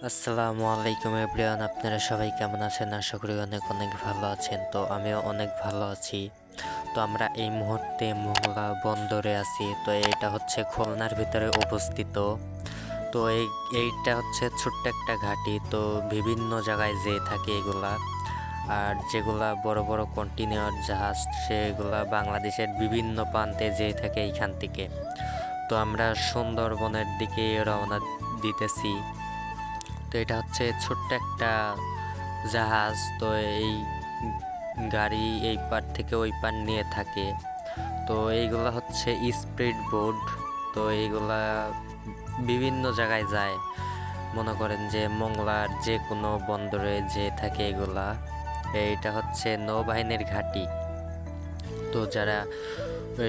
আসসালামু আলাইকুম এভরিওয়ান, আপনারা সবাই কেমন আছেন? আশা করি অনেক অনেক ভালো আছেন। তো আমিও অনেক ভালো আছি। তো আমরা এই মুহূর্তে মোংলা বন্দরে আছি। তো এটা হচ্ছে খুলনার ভিতরে অবস্থিত। তো এইটা হচ্ছে ছোট্ট একটা ঘাঁটি। তো বিভিন্ন জায়গায় যেয়ে থাকে এগুলা। আর যেগুলা বড় বড় কন্টেইনার জাহাজ, সেগুলা বাংলাদেশের বিভিন্ন প্রান্তে যেয়ে থাকে এইখান থেকে। তো আমরা সুন্দরবনের দিকে রওনা দিতেছি। তো এটা হচ্ছে ছোট্ট একটা জাহাজ। তো এই গাড়ি এই পার থেকে ওই পার নিয়ে থাকে। তো এইগুলা হচ্ছে স্পিড বোট। তো এইগুলা বিভিন্ন জায়গায় যায়। মনে করেন যে মংলার যে কোনো বন্দরে যে থাকে এগুলা। এইটা হচ্ছে নৌবাহিনীর ঘাঁটি। তো যারা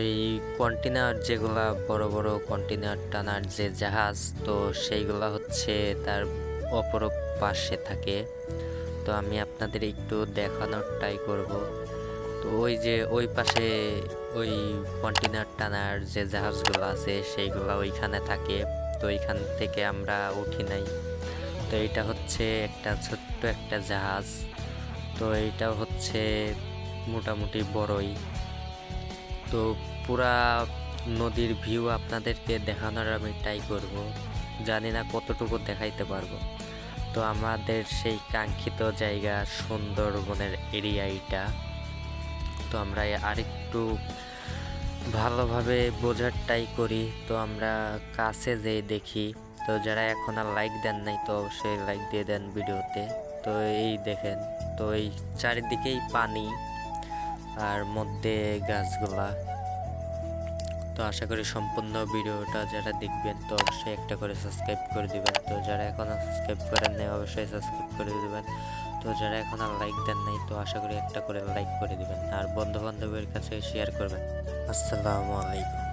এই কন্টেনার যেগুলা বড় বড় কন্টেনার টানার যে জাহাজ, তো সেইগুলা হচ্ছে তার অপর পাশে থাকে। তো আমি আপনাদের একটু দেখানোর ট্রাই করব। তো ওই যে ওই পাশে ওই কন্টেনার টানার যে জাহাজগুলো আছে সেইগুলা ওইখানে থাকে। তো ওইখান থেকে আমরা উঠি নাই। তো এটা হচ্ছে একটা ছোট্ট একটা জাহাজ। তো এইটাও হচ্ছে মোটামুটি বড়ই। তো পুরা নদীর ভিউ আপনাদেরকে দেখানোর আমি ট্রাই করব। জানি না কতটুকু দেখাইতে পারবো। তো আমাদের সেই কাঙ্ক্ষিত জায়গা সুন্দরবনের এরিয়া এইটা। তো আমরা আরেকটু ভালোভাবে বোঝার ট্রাই করি। তো আমরা কাছে যেয়ে দেখি। তো যারা এখন আর লাইক দেন নাই, তো অবশ্যই লাইক দিয়ে দেন ভিডিওতে। তো এই দেখেন, তো এই চারিদিকেই পানি আর মধ্যে গাছগুলা। তো আশা করি সম্পূর্ণ ভিডিওটা যারা দেখবেন, তো অবশ্যই একটা করে সাবস্ক্রাইব করে দিবেন। তো যারা এখনও সাবস্ক্রাইব করেন নাই, অবশ্যই সাবস্ক্রাইব করে দিবেন। তো যারা এখন আর লাইক দেন নাই, তো আশা করি একটা করে লাইক করে দিবেন আর বন্ধু বান্ধবের কাছে শেয়ার করবেন। আসসালামু আলাইকুম।